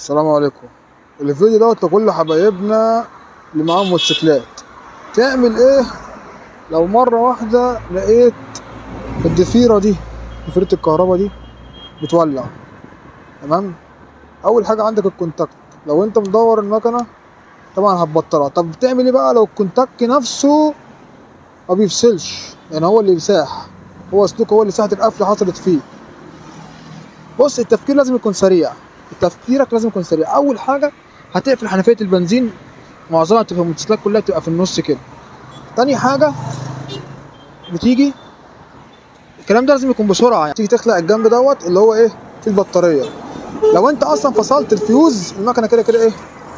السلام عليكم. الفيديو دوت لكل حبايبنا اللي معاهم موتوسيكلات. تعمل ايه لو مرة واحدة لقيت الضفيرة دي، ضفيرة الكهرباء دي بتولع؟ تمام. اول حاجة عندك الكونتاكت، لو انت مدور المكنة طبعا هتبطلها. طب بتعمل ايه بقى لو الكونتاكت نفسه ما بيفصلش؟ يعني هو اللي بيساح، هو سلوك، هو اللي ساحة القفلة حصلت فيه. بص، التفكير لازم يكون سريع، تفكيرك لازم يكون سريع. اول حاجة هتقفل حنفية البنزين، معظمها بتبقى الموتوسيكلات كلها بتبقى في النص كده. تاني حاجة بتيجي، الكلام ده لازم يكون بسرعة، يعني تيجي تخلع الجنب دوت اللي هو ايه في البطارية. لو انت اصلا فصلت الفيوز المكنة كده كده ايه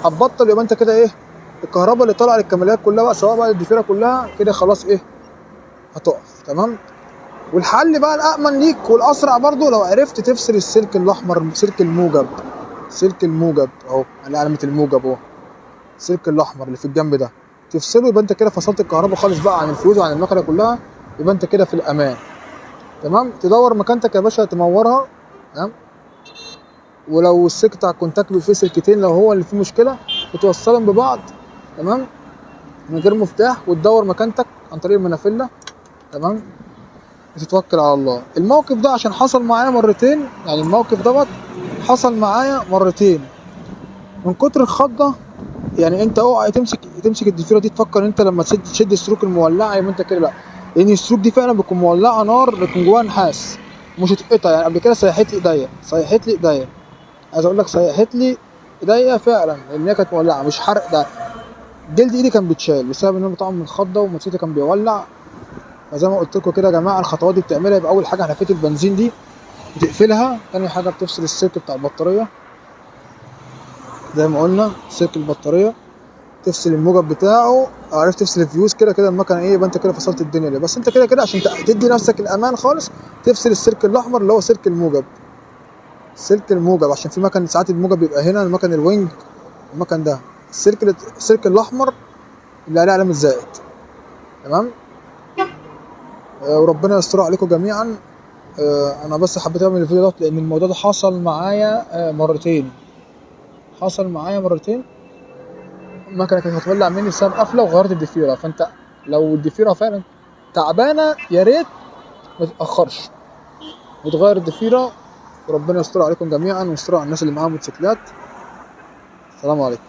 هتبطل، يبقى انت كده ايه الكهرباء اللي طالعة للكماليات كلها بقى، سواء بقى الضفيرة كلها كده خلاص ايه هتقف. تمام. والحل بقى الأأمن ليك والأسرع برضو لو عرفت تفصل السلك الأحمر، سلك الموجب، سلك الموجب اهو على علامة الموجب اهو، السلك الأحمر اللي في الجنب ده تفصله، يبقى انت كده فصلت الكهرباء خالص بقى عن الفيوز وعن المكنة كلها، يبقى انت كده في الأمان. تمام. تدور مكانتك يا باشا تنورها. تمام. ولو السلك بتاع الكونتاكت فيه سلكتين، لو هو اللي فيه مشكلة بتوصلهم ببعض. تمام. من غير مفتاح، وتدور مكانتك عن طريق المنافلة. تمام. وتتوكل على الله. الموقف ده عشان حصل معايا مرتين، يعني الموقف دوت حصل معايا مرتين من كتر الخضة. يعني انت اوعى تمسك الضفيرة دي تفكر انت لما تشد السلوك المولعة يبقى انت كده، لا، لان السلوك دي فعلا بتكون مولعة نار، بيكون جواها نحاس مش هتتقطع. يعني قبل كده سيحت لي ايديا، عايز اقول لك سيحت لي ايديا فعلا، لان هي كانت مولعة مش حرق، ده جلد ايدي كان بيتشال بسبب ان انا طبعا من الخضة وموتوسيكلي كان بيولع. فزي ما قلت لكم كده يا جماعة، الخطوات دي بتعملها. يبقى اول حاجة حنفية البنزين دي بتقفلها، تاني حاجة بتفصل السلك بتاع البطارية زي ما قلنا، سلك البطارية تفصل الموجب بتاعه، عرفت تفصل الفيوز كده كده المكنه ايه، يبقى انت كده فصلت الدنيا دي. بس انت كده كده عشان تدي نفسك الامان خالص تفصل السلك الاحمر اللي هو سلك الموجب، سلك الموجب، عشان في مكن ساعات الموجب بيبقى هنا، المكن الوينج، المكن ده السلك الاحمر اللي عليه علامه زائد. تمام. وربنا يستر عليكم جميعا. انا بس حبيت اعمل الفيديو ده لان الموضوع ده حصل معايا مرتين، حصل معايا مرتين. المكنه كانت هتولع مني بسبب قفله وغيرت الضفيره. فانت لو الضفيره فعلا تعبانه يا ريت ما تتاخرش وتغير الضفيره. وربنا يستر عليكم جميعا ويستر على الناس اللي معاها موتوسيكلات. السلام عليكم.